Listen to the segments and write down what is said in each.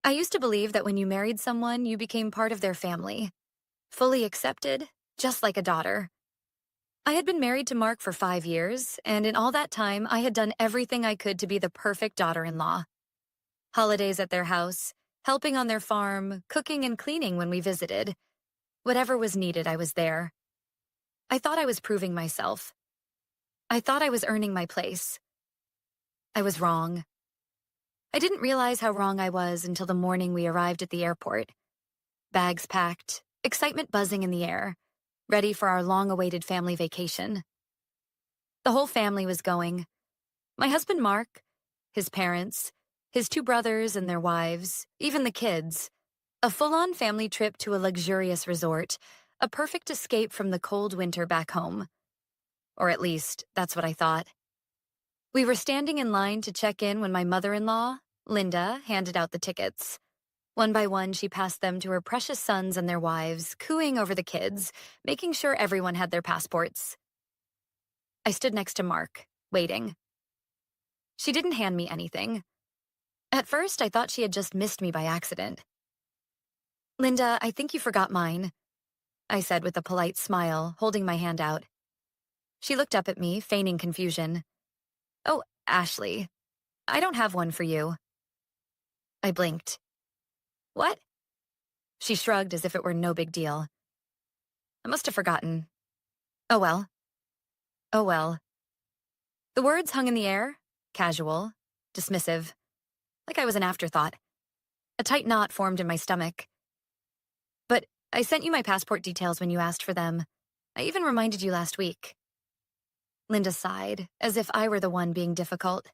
I used to believe that when you married someone, you became part of their family, fully accepted, just like a daughter. I had been married to Mark for 5 years, and in all that time, I had done everything I could to be the perfect daughter-in-law. Holidays at their house, helping on their farm, cooking and cleaning when we visited. Whatever was needed, I was there. I thought I was proving myself. I thought I was earning my place. I was wrong. I didn't realize how wrong I was until the morning we arrived at the airport. Bags packed, excitement buzzing in the air, ready for our long-awaited family vacation. The whole family was going. My husband Mark, his parents, his two brothers and their wives, even the kids. A full-on family trip to a luxurious resort, a perfect escape from the cold winter back home. Or at least, that's what I thought. We were standing in line to check in when my mother-in-law, Linda, handed out the tickets. One by one, she passed them to her precious sons and their wives, cooing over the kids, making sure everyone had their passports. I stood next to Mark, waiting. She didn't hand me anything. At first, I thought she had just missed me by accident. "Linda, I think you forgot mine," I said with a polite smile, holding my hand out. She looked up at me, feigning confusion. "Oh, Ashley, I don't have one for you." I blinked. "What?" She shrugged as if it were no big deal. "I must have forgotten. Oh well. Oh well." The words hung in the air, casual, dismissive, like I was an afterthought. A tight knot formed in my stomach. "But I sent you my passport details when you asked for them. I even reminded you last week." Linda sighed, as if I were the one being difficult.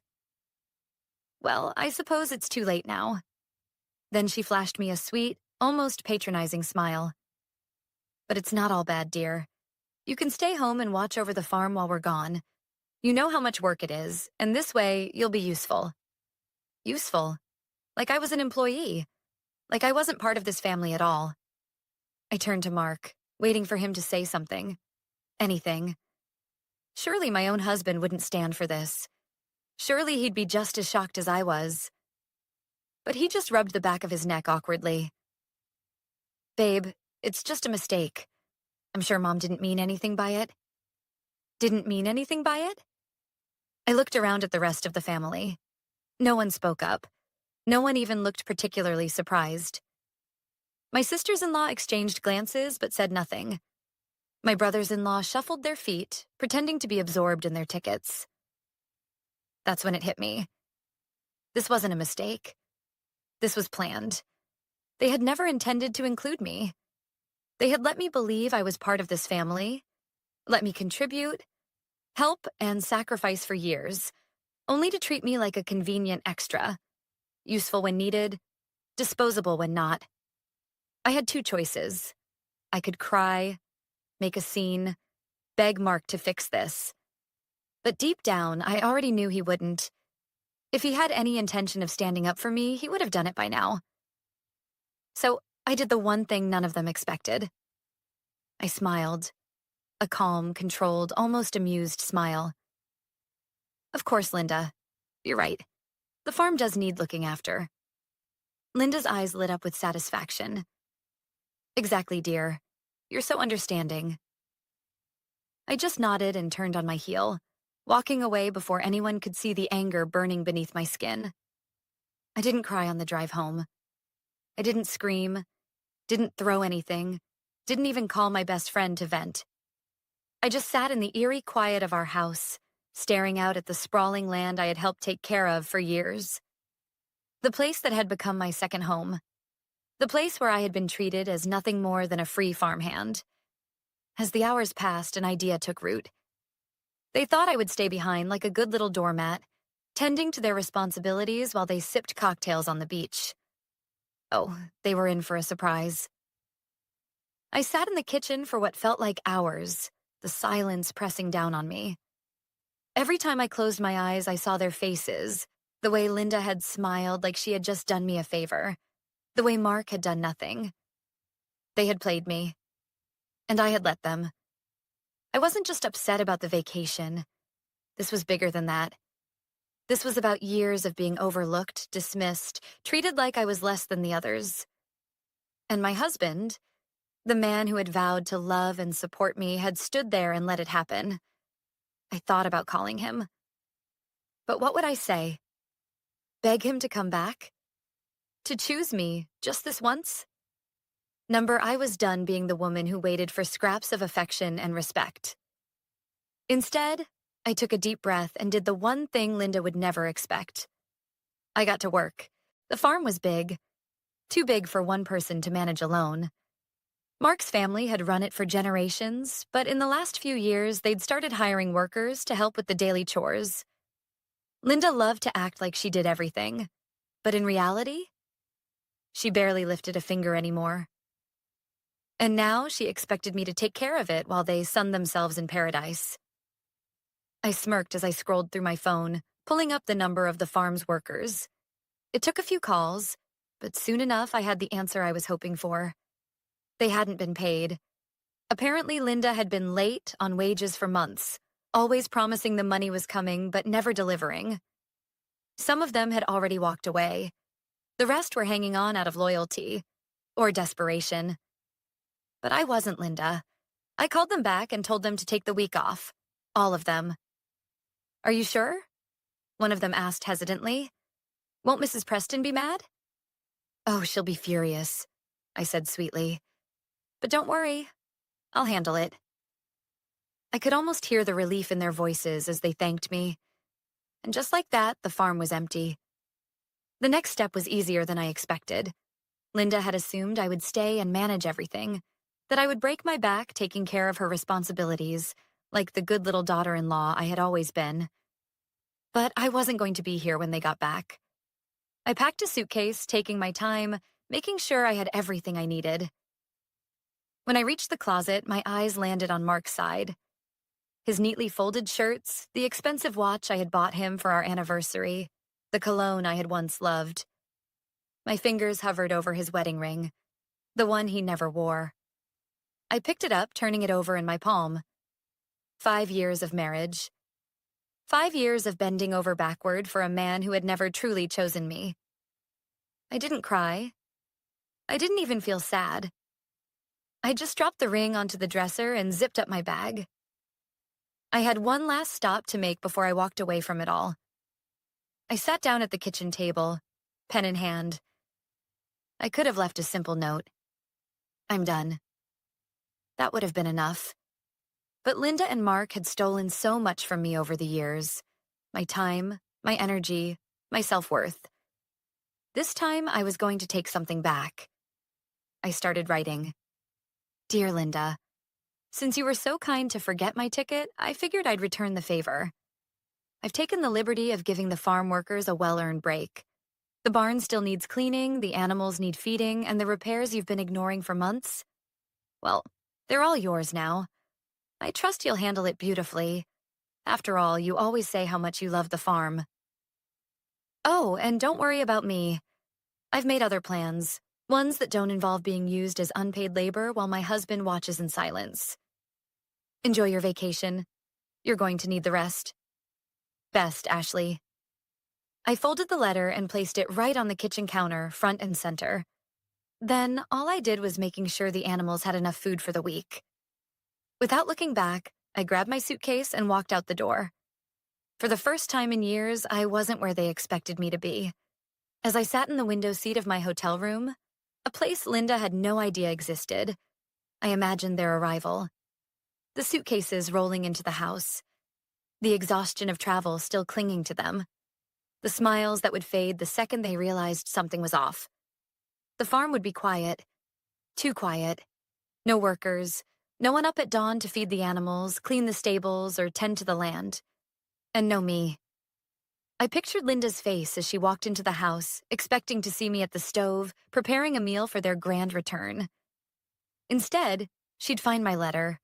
"Well, I suppose it's too late now." Then she flashed me a sweet, almost patronizing smile. "But it's not all bad, dear. You can stay home and watch over the farm while we're gone. You know how much work it is, and this way, you'll be useful." Useful? Like I was an employee. Like I wasn't part of this family at all. I turned to Mark, waiting for him to say something. Anything. Surely my own husband wouldn't stand for this. Surely he'd be just as shocked as I was. But he just rubbed the back of his neck awkwardly. "Babe, it's just a mistake. I'm sure Mom didn't mean anything by it." Didn't mean anything by it? I looked around at the rest of the family. No one spoke up. No one even looked particularly surprised. My sisters-in-law exchanged glances but said nothing. My brothers-in-law shuffled their feet, pretending to be absorbed in their tickets. That's when it hit me. This wasn't a mistake. This was planned. They had never intended to include me. They had let me believe I was part of this family, let me contribute, help, and sacrifice for years, only to treat me like a convenient extra, useful when needed, disposable when not. I had two choices. I could cry, make a scene, beg Mark to fix this. But deep down, I already knew he wouldn't. If he had any intention of standing up for me, he would have done it by now. So I did the one thing none of them expected. I smiled, a calm, controlled, almost amused smile. "Of course, Linda. You're right. The farm does need looking after." Linda's eyes lit up with satisfaction. "Exactly, dear. You're so understanding." I just nodded and turned on my heel, walking away before anyone could see the anger burning beneath my skin. I didn't cry on the drive home. I didn't scream, didn't throw anything, didn't even call my best friend to vent. I just sat in the eerie quiet of our house, staring out at the sprawling land I had helped take care of for years. The place that had become my second home. The place where I had been treated as nothing more than a free farmhand. As the hours passed, an idea took root. They thought I would stay behind like a good little doormat, tending to their responsibilities while they sipped cocktails on the beach. Oh, they were in for a surprise. I sat in the kitchen for what felt like hours, the silence pressing down on me. Every time I closed my eyes, I saw their faces, the way Linda had smiled like she had just done me a favor, the way Mark had done nothing. They had played me, and I had let them. I wasn't just upset about the vacation. This was bigger than that. This was about years of being overlooked, dismissed, treated like I was less than the others. And my husband, the man who had vowed to love and support me, had stood there and let it happen. I thought about calling him. But what would I say? Beg him to come back? To choose me, just this once? I was done being the woman who waited for scraps of affection and respect. Instead, I took a deep breath and did the one thing Linda would never expect. I got to work. The farm was big. Too big for one person to manage alone. Mark's family had run it for generations, but in the last few years, they'd started hiring workers to help with the daily chores. Linda loved to act like she did everything, but in reality, she barely lifted a finger anymore. And now she expected me to take care of it while they sunned themselves in paradise. I smirked as I scrolled through my phone, pulling up the number of the farm's workers. It took a few calls, but soon enough I had the answer I was hoping for. They hadn't been paid. Apparently Linda had been late on wages for months, always promising the money was coming but never delivering. Some of them had already walked away. The rest were hanging on out of loyalty, or desperation. But I wasn't Linda. I called them back and told them to take the week off. All of them. Are you sure? One of them asked hesitantly. Won't Mrs. Preston be mad? Oh, she'll be furious, I said sweetly. But don't worry, I'll handle it. I could almost hear the relief in their voices as they thanked me. And just like that, the farm was empty. The next step was easier than I expected. Linda had assumed I would stay and manage everything, that I would break my back taking care of her responsibilities, like the good little daughter-in-law I had always been. But I wasn't going to be here when they got back. I packed a suitcase, taking my time, making sure I had everything I needed. When I reached the closet, my eyes landed on Mark's side. His neatly folded shirts, the expensive watch I had bought him for our anniversary, the cologne I had once loved. My fingers hovered over his wedding ring, the one he never wore. I picked it up, turning it over in my palm. 5 years of marriage. 5 years of bending over backward for a man who had never truly chosen me. I didn't cry. I didn't even feel sad. I just dropped the ring onto the dresser and zipped up my bag. I had one last stop to make before I walked away from it all. I sat down at the kitchen table, pen in hand. I could have left a simple note. I'm done. That would have been enough. But Linda and Mark had stolen so much from me over the years. My time, my energy, my self-worth. This time I was going to take something back. I started writing. Dear Linda, since you were so kind to forget my ticket, I figured I'd return the favor. I've taken the liberty of giving the farm workers a well-earned break. The barn still needs cleaning, the animals need feeding, and the repairs you've been ignoring for months, well, they're all yours now. I trust you'll handle it beautifully. After all, you always say how much you love the farm. Oh, and don't worry about me. I've made other plans, ones that don't involve being used as unpaid labor while my husband watches in silence. Enjoy your vacation. You're going to need the rest. Best, Ashley. I folded the letter and placed it right on the kitchen counter, front and center. Then, all I did was making sure the animals had enough food for the week. Without looking back, I grabbed my suitcase and walked out the door. For the first time in years, I wasn't where they expected me to be. As I sat in the window seat of my hotel room, a place Linda had no idea existed, I imagined their arrival. The suitcases rolling into the house. The exhaustion of travel still clinging to them. The smiles that would fade the second they realized something was off. The farm would be quiet. Too quiet. No workers. No one up at dawn to feed the animals, clean the stables, or tend to the land. And no me. I pictured Linda's face as she walked into the house, expecting to see me at the stove, preparing a meal for their grand return. Instead, she'd find my letter.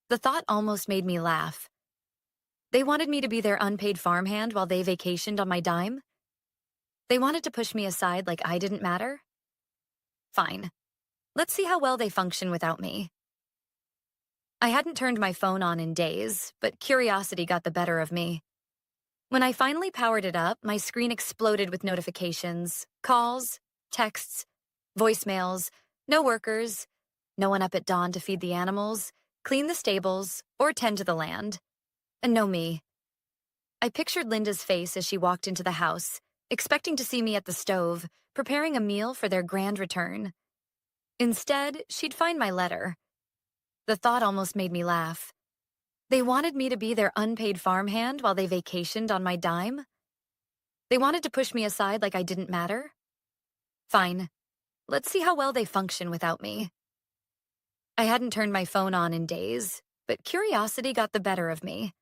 The thought almost made me laugh. They wanted me to be their unpaid farmhand while they vacationed on my dime? They wanted to push me aside like I didn't matter? Fine. Let's see how well they function without me. I hadn't turned my phone on in days, but curiosity got the better of me. When I finally powered it up, my screen exploded with notifications, calls, texts, voicemails, no workers, no one up at dawn to feed the animals, clean the stables, or tend to the land. And no me. I pictured Linda's face as she walked into the house, expecting to see me at the stove, preparing a meal for their grand return. Instead, she'd find my letter. The thought almost made me laugh. They wanted me to be their unpaid farmhand while they vacationed on my dime? They wanted to push me aside like I didn't matter? Fine. Let's see how well they function without me. I hadn't turned my phone on in days, but curiosity got the better of me.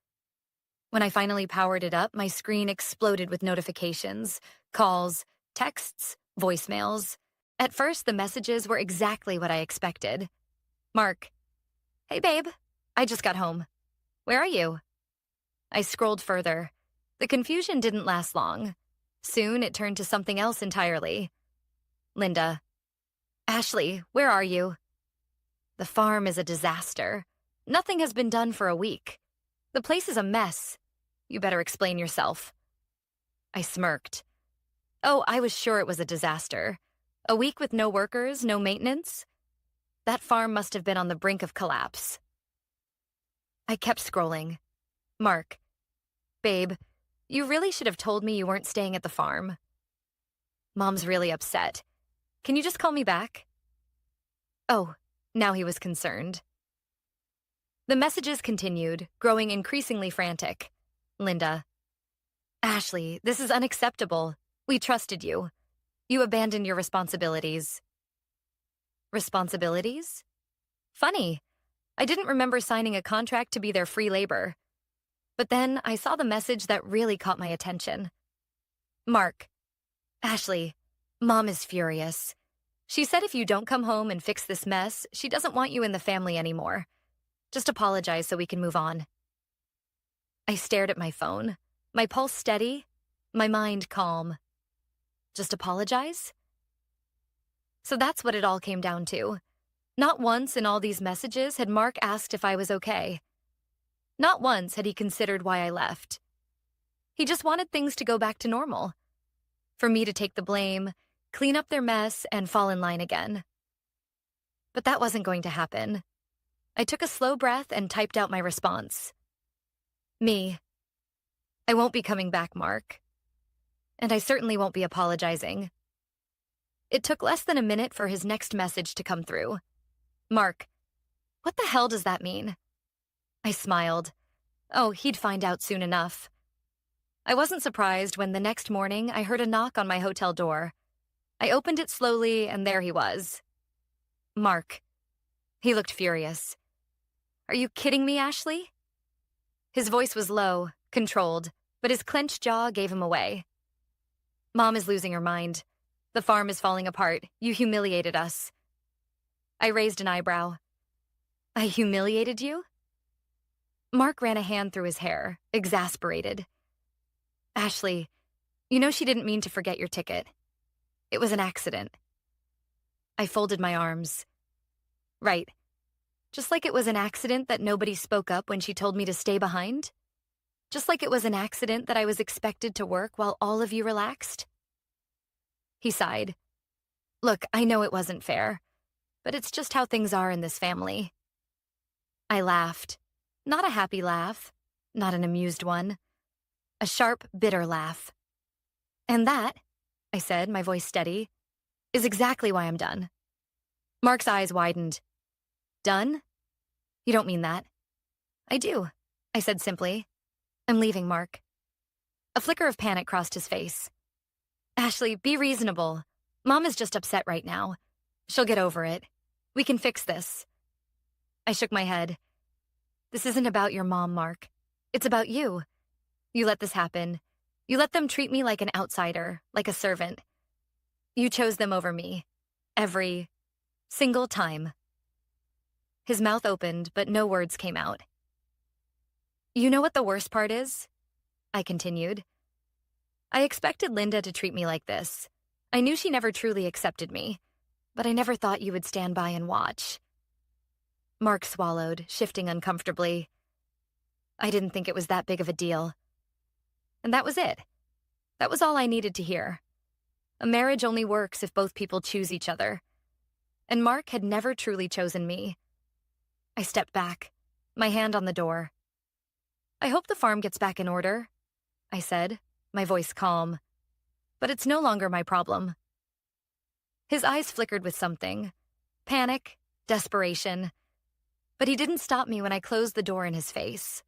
When I finally powered it up, my screen exploded with notifications, calls, texts, voicemails. At first, the messages were exactly what I expected. Mark. Hey, babe. I just got home. Where are you? I scrolled further. The confusion didn't last long. Soon, it turned to something else entirely. Linda. Ashley, where are you? The farm is a disaster. Nothing has been done for a week. The place is a mess. You better explain yourself. I smirked. Oh, I was sure it was a disaster. A week with no workers, no maintenance? That farm must have been on the brink of collapse. I kept scrolling. Mark. Babe, you really should have told me you weren't staying at the farm. Mom's really upset. Can you just call me back? Oh, now he was concerned. The messages continued, growing increasingly frantic. Linda. Ashley, this is unacceptable. We trusted you. You abandoned your responsibilities. Responsibilities? Funny. I didn't remember signing a contract to be their free labor. But then I saw the message that really caught my attention. Mark. Ashley, Mom is furious. She said if you don't come home and fix this mess, she doesn't want you in the family anymore. Just apologize so we can move on. I stared at my phone, my pulse steady, my mind calm. Just apologize? So that's what it all came down to. Not once in all these messages had Mark asked if I was okay. Not once had he considered why I left. He just wanted things to go back to normal. For me to take the blame, clean up their mess, and fall in line again. But that wasn't going to happen. I took a slow breath and typed out my response. Me. I won't be coming back, Mark. And I certainly won't be apologizing. It took less than a minute for his next message to come through. Mark, what the hell does that mean? I smiled. Oh, he'd find out soon enough. I wasn't surprised when the next morning I heard a knock on my hotel door. I opened it slowly, and there he was. Mark. He looked furious. Are you kidding me, Ashley? His voice was low, controlled, but his clenched jaw gave him away. Mom is losing her mind. The farm is falling apart. You humiliated us. I raised an eyebrow. I humiliated you? Mark ran a hand through his hair, exasperated. Ashley, you know she didn't mean to forget your ticket. It was an accident. I folded my arms. Right. Just like it was an accident that nobody spoke up when she told me to stay behind? Just like it was an accident that I was expected to work while all of you relaxed? He sighed. Look, I know it wasn't fair, but it's just how things are in this family. I laughed. Not a happy laugh, not an amused one. A sharp, bitter laugh. And that, I said, my voice steady, is exactly why I'm done. Mark's eyes widened. Done? You don't mean that. I do, I said simply. I'm leaving, Mark. A flicker of panic crossed his face. Ashley, be reasonable. Mom is just upset right now. She'll get over it. We can fix this. I shook my head. This isn't about your mom, Mark. It's about you. You let this happen. You let them treat me like an outsider, like a servant. You chose them over me. Every single time. His mouth opened, but no words came out. You know what the worst part is? I continued. I expected Linda to treat me like this. I knew she never truly accepted me, but I never thought you would stand by and watch. Mark swallowed, shifting uncomfortably. I didn't think it was that big of a deal. And that was it. That was all I needed to hear. A marriage only works if both people choose each other. And Mark had never truly chosen me. I stepped back, my hand on the door. I hope the farm gets back in order, I said, my voice calm. But it's no longer my problem. His eyes flickered with something. Panic, desperation. But he didn't stop me when I closed the door in his face.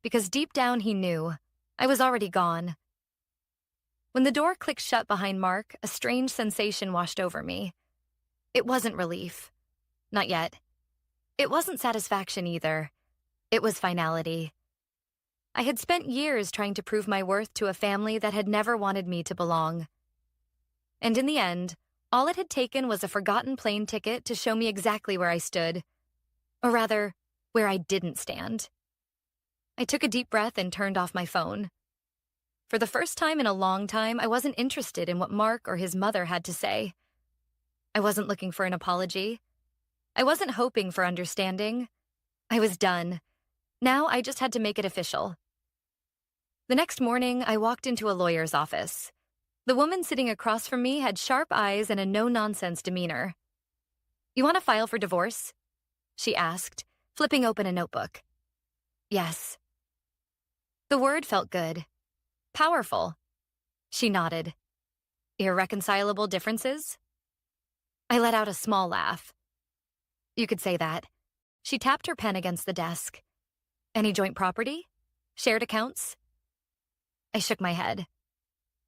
Because deep down he knew I was already gone. When the door clicked shut behind Mark, a strange sensation washed over me. It wasn't relief. Not yet. It wasn't satisfaction either. It was finality. I had spent years trying to prove my worth to a family that had never wanted me to belong. And in the end, all it had taken was a forgotten plane ticket to show me exactly where I stood. Or rather, where I didn't stand. I took a deep breath and turned off my phone. For the first time in a long time, I wasn't interested in what Mark or his mother had to say. I wasn't looking for an apology. I wasn't hoping for understanding. I was done. Now I just had to make it official. The next morning, I walked into a lawyer's office. The woman sitting across from me had sharp eyes and a no-nonsense demeanor. "You want to file for divorce?" she asked, flipping open a notebook. "Yes." The word felt good. Powerful. She nodded. "Irreconcilable differences?" I let out a small laugh. "You could say that." She tapped her pen against the desk. "Any joint property? Shared accounts?" I shook my head.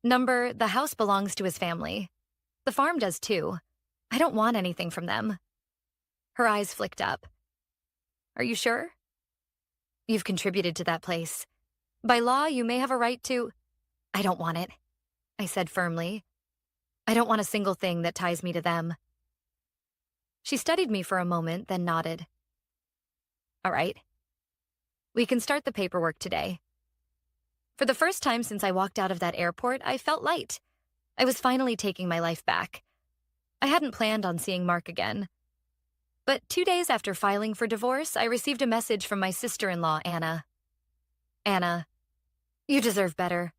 The house belongs to his family. The farm does too. I don't want anything from them." Her eyes flicked up. "Are you sure?" "You've contributed to that place. By law, you may have a right to—" "I don't want it," I said firmly. "I don't want a single thing that ties me to them." She studied me for a moment, then nodded. "All right. We can start the paperwork today." For the first time since I walked out of that airport, I felt light. I was finally taking my life back. I hadn't planned on seeing Mark again. But 2 days after filing for divorce, I received a message from my sister-in-law, Anna. "Anna, you deserve better.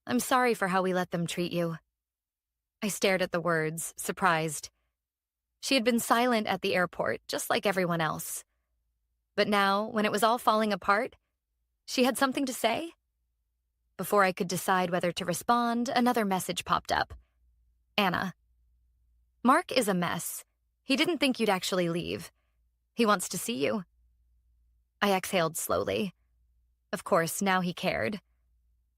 I'm sorry for how we let them treat you." I stared at the words, surprised. She had been silent at the airport, just like everyone else. But now, when it was all falling apart, she had something to say? Before I could decide whether to respond, another message popped up. "Anna, Mark is a mess. He didn't think you'd actually leave. He wants to see you." I exhaled slowly. Of course, now he cared.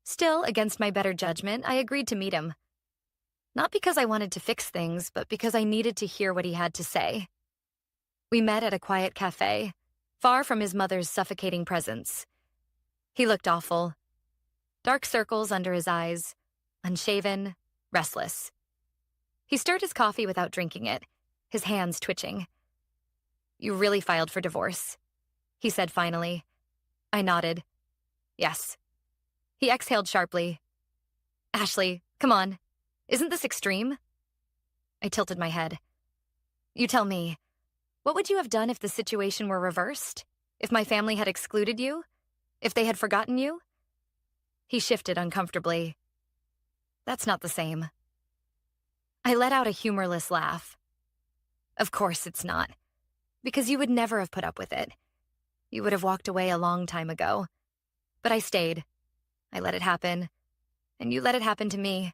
Still, against my better judgment, I agreed to meet him. Not because I wanted to fix things, but because I needed to hear what he had to say. We met at a quiet cafe, far from his mother's suffocating presence. He looked awful. Dark circles under his eyes, unshaven, restless. He stirred his coffee without drinking it, his hands twitching. "You really filed for divorce?" he said finally. I nodded. "Yes." He exhaled sharply. "Ashley, come on. Isn't this extreme?" I tilted my head. "You tell me, what would you have done if the situation were reversed? If my family had excluded you? If they had forgotten you?" He shifted uncomfortably. "That's not the same." I let out a humorless laugh. "Of course it's not. Because you would never have put up with it. You would have walked away a long time ago. But I stayed. I let it happen. And you let it happen to me."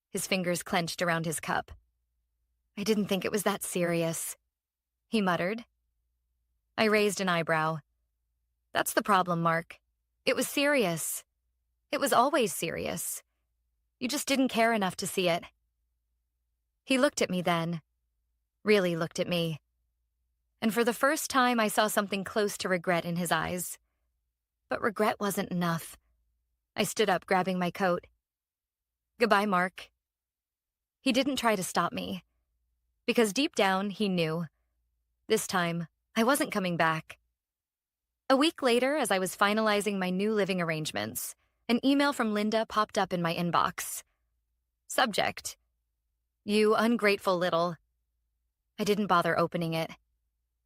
His fingers clenched around his cup. "I didn't think it was that serious," he muttered. I raised an eyebrow. "That's the problem, Mark. It was serious. It was always serious. You just didn't care enough to see it." He looked at me then. Really looked at me. And for the first time, I saw something close to regret in his eyes. But regret wasn't enough. I stood up, grabbing my coat. "Goodbye, Mark." He didn't try to stop me. Because deep down, he knew. This time, I wasn't coming back. A week later, as I was finalizing my new living arrangements, an email from Linda popped up in my inbox. Subject: "You ungrateful little." I didn't bother opening it.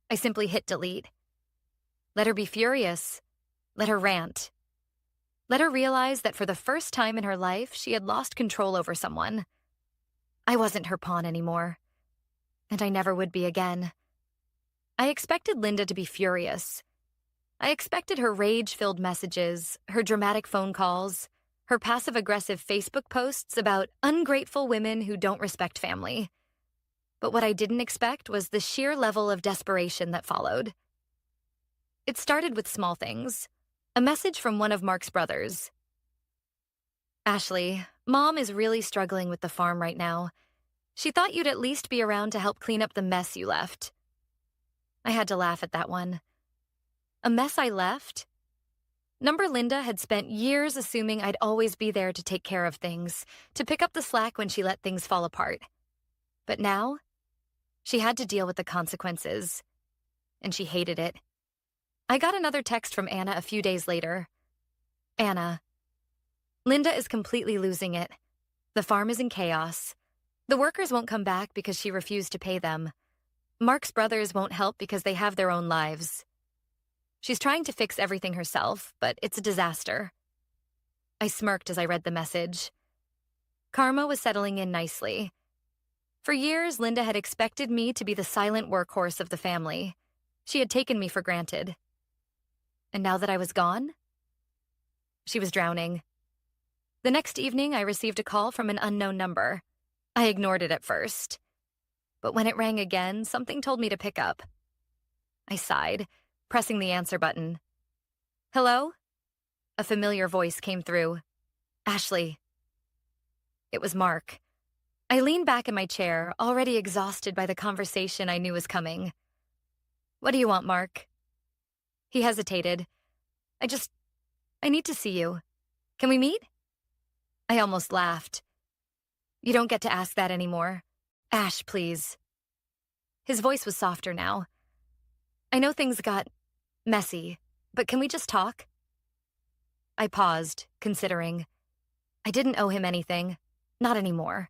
I simply hit delete. Let her be furious. Let her rant. Let her realize that for the first time in her life, she had lost control over someone. I wasn't her pawn anymore, and I never would be again. I expected Linda to be furious. I expected her rage-filled messages, her dramatic phone calls, her passive-aggressive Facebook posts about ungrateful women who don't respect family. But what I didn't expect was the sheer level of desperation that followed. It started with small things. A message from one of Mark's brothers. Ashley, Mom is really struggling with the farm right now. She thought you'd at least be around to help clean up the mess you left. I had to laugh at that one. A mess I left? Number Linda had spent years assuming I'd always be there to take care of things, to pick up the slack when she let things fall apart. But now, she had to deal with the consequences, and she hated it. I got another text from Anna a few days later. Anna, Linda is completely losing it. The farm is in chaos. The workers won't come back because she refused to pay them. Mark's brothers won't help because they have their own lives. She's trying to fix everything herself, but it's a disaster. I smirked as I read the message. Karma was settling in nicely. For years, Linda had expected me to be the silent workhorse of the family. She had taken me for granted. And now that I was gone, she was drowning. The next evening, I received a call from an unknown number. I ignored it at first. But when it rang again, something told me to pick up. I sighed, pressing the answer button. Hello? A familiar voice came through. Ashley. It was Mark. I leaned back in my chair, already exhausted by the conversation I knew was coming. What do you want, Mark? He hesitated. I need to see you. Can we meet? I almost laughed. You don't get to ask that anymore. Ash, please. His voice was softer now. I know things got messy, but can we just talk? I paused, considering. I didn't owe him anything. Not anymore.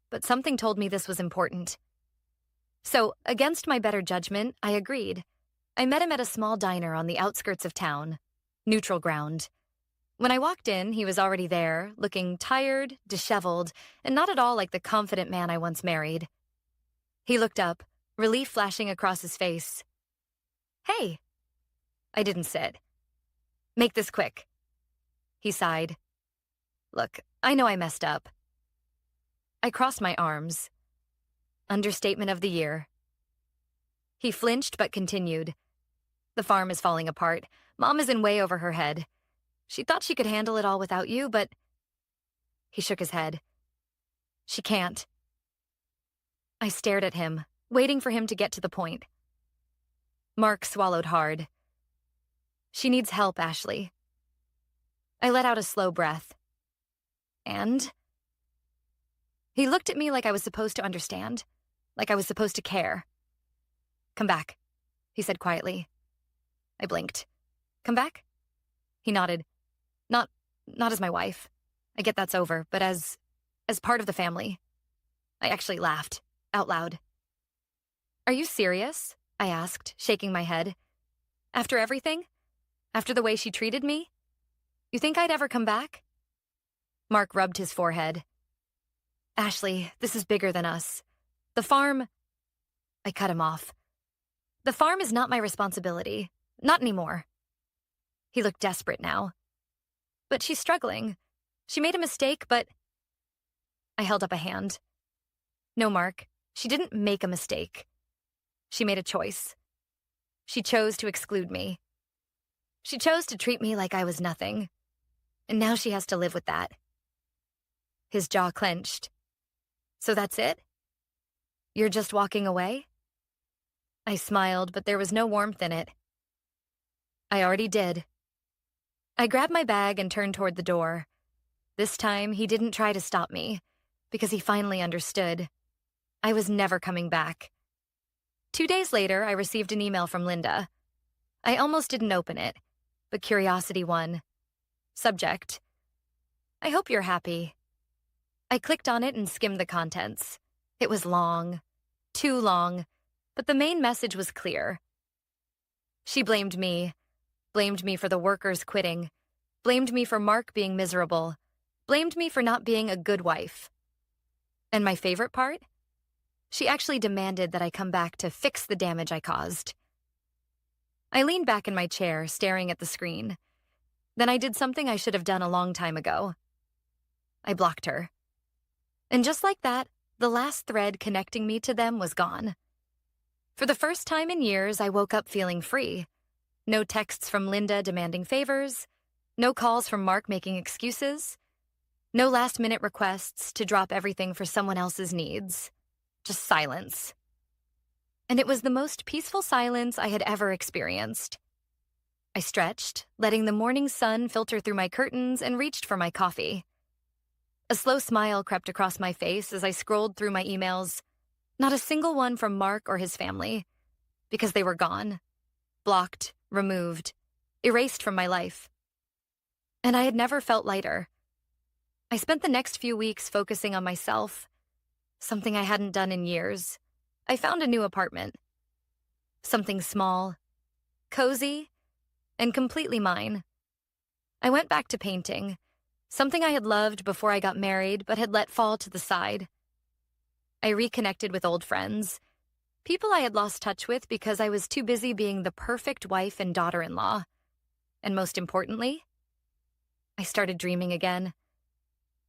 But something told me this was important. So, against my better judgment, I agreed. I met him at a small diner on the outskirts of town. Neutral ground. When I walked in, he was already there, looking tired, disheveled, and not at all like the confident man I once married. He looked up, relief flashing across his face. Hey. I didn't sit. Make this quick. He sighed. Look, I know I messed up. I crossed my arms. Understatement of the year. He flinched but continued. The farm is falling apart. Mom is in way over her head. She thought she could handle it all without you, but... He shook his head. She can't. I stared at him, waiting for him to get to the point. Mark swallowed hard. She needs help, Ashley. I let out a slow breath. And? He looked at me like I was supposed to understand, like I was supposed to care. Come back, he said quietly. I blinked. Come back? He nodded. Not as my wife. I get that's over, but as part of the family. I actually laughed, out loud. Are you serious? I asked, shaking my head. After everything? After the way she treated me? You think I'd ever come back? Mark rubbed his forehead. Ashley, this is bigger than us. The farm... I cut him off. The farm is not my responsibility. Not anymore. He looked desperate now. But she's struggling. She made a mistake, but... I held up a hand. No, Mark, she didn't make a mistake. She made a choice. She chose to exclude me. She chose to treat me like I was nothing. And now she has to live with that. His jaw clenched. So that's it? You're just walking away? I smiled, but there was no warmth in it. I already did. I grabbed my bag and turned toward the door. This time, he didn't try to stop me, because he finally understood. I was never coming back. 2 days later, I received an email from Linda. I almost didn't open it, but curiosity won. Subject: I hope you're happy. I clicked on it and skimmed the contents. It was long, too long, but the main message was clear. She blamed me for the workers quitting. blamed me for Mark being miserable, blamed me for not being a good wife. And my favorite part? She actually demanded that I come back to fix the damage I caused. I leaned back in my chair, staring at the screen. Then I did something I should have done a long time ago. I blocked her. And just like that, the last thread connecting me to them was gone. For the first time in years, I woke up feeling free. No texts from Linda demanding favors, no calls from Mark making excuses, no last-minute requests to drop everything for someone else's needs. Just silence. And it was the most peaceful silence I had ever experienced. I stretched, letting the morning sun filter through my curtains, and reached for my coffee. A slow smile crept across my face as I scrolled through my emails. Not a single one from Mark or his family, because they were gone. Blocked, removed, erased from my life. And I had never felt lighter. I spent the next few weeks focusing on myself, something I hadn't done in years. I found a new apartment. Something small, cozy, and completely mine. I went back to painting, something I had loved before I got married but had let fall to the side. I reconnected with old friends, people I had lost touch with because I was too busy being the perfect wife and daughter-in-law. And most importantly, I started dreaming again.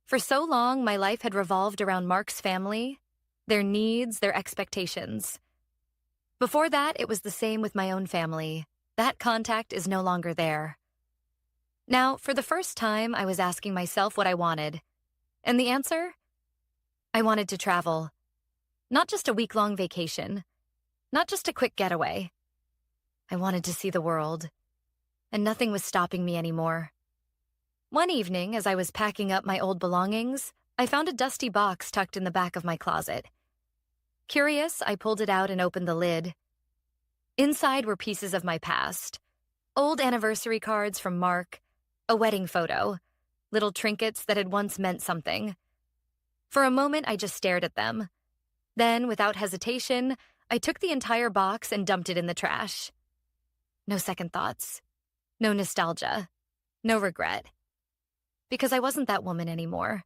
For so long, my life had revolved around Mark's family, their needs, their expectations. Before that, it was the same with my own family. That contact is no longer there. Now, for the first time, I was asking myself what I wanted. And the answer? I wanted to travel. Not just a week-long vacation. Not just a quick getaway. I wanted to see the world. And nothing was stopping me anymore. One evening, as I was packing up my old belongings, I found a dusty box tucked in the back of my closet. Curious, I pulled it out and opened the lid. Inside were pieces of my past. Old anniversary cards from Mark, a wedding photo, little trinkets that had once meant something. For a moment, I just stared at them. Then, without hesitation, I took the entire box and dumped it in the trash. No second thoughts. No nostalgia. No regret. Because I wasn't that woman anymore.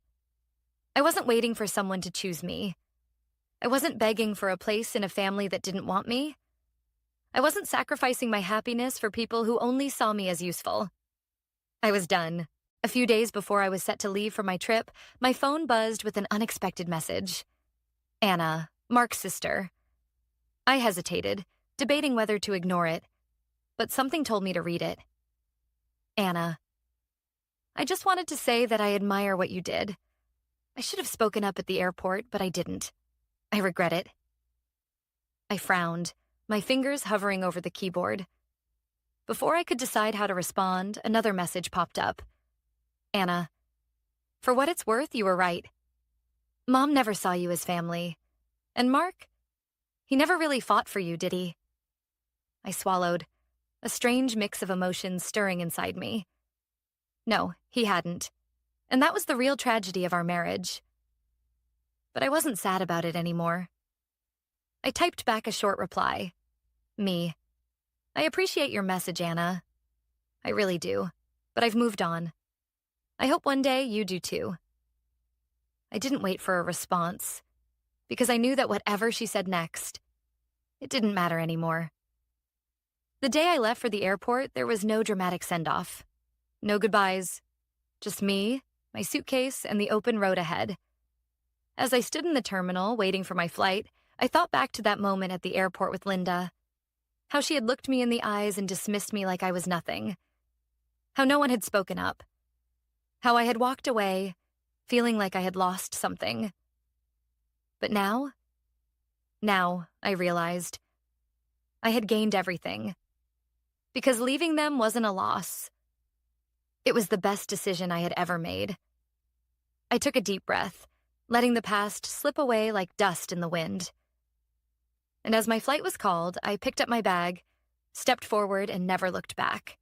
I wasn't waiting for someone to choose me. I wasn't begging for a place in a family that didn't want me. I wasn't sacrificing my happiness for people who only saw me as useful. I was done. A few days before I was set to leave for my trip, my phone buzzed with an unexpected message. Anna, Mark's sister. I hesitated, debating whether to ignore it, but something told me to read it. Anna, I just wanted to say that I admire what you did. I should have spoken up at the airport, but I didn't. I regret it. I frowned, my fingers hovering over the keyboard. Before I could decide how to respond, another message popped up. Anna, for what it's worth, you were right. Mom never saw you as family. And Mark? He never really fought for you, did he? I swallowed, a strange mix of emotions stirring inside me. No, he hadn't. And that was the real tragedy of our marriage. But I wasn't sad about it anymore. I typed back a short reply. Me. I appreciate your message, Anna. I really do. But I've moved on. I hope one day you do too. I didn't wait for a response, because I knew that whatever she said next, it didn't matter anymore. The day I left for the airport, there was no dramatic send-off. No goodbyes. Just me, my suitcase, and the open road ahead. As I stood in the terminal, waiting for my flight, I thought back to that moment at the airport with Linda. How she had looked me in the eyes and dismissed me like I was nothing. How no one had spoken up. How I had walked away, feeling like I had lost something. But now, I realized, I had gained everything. Because leaving them wasn't a loss. It was the best decision I had ever made. I took a deep breath, letting the past slip away like dust in the wind. And as my flight was called, I picked up my bag, stepped forward, and never looked back.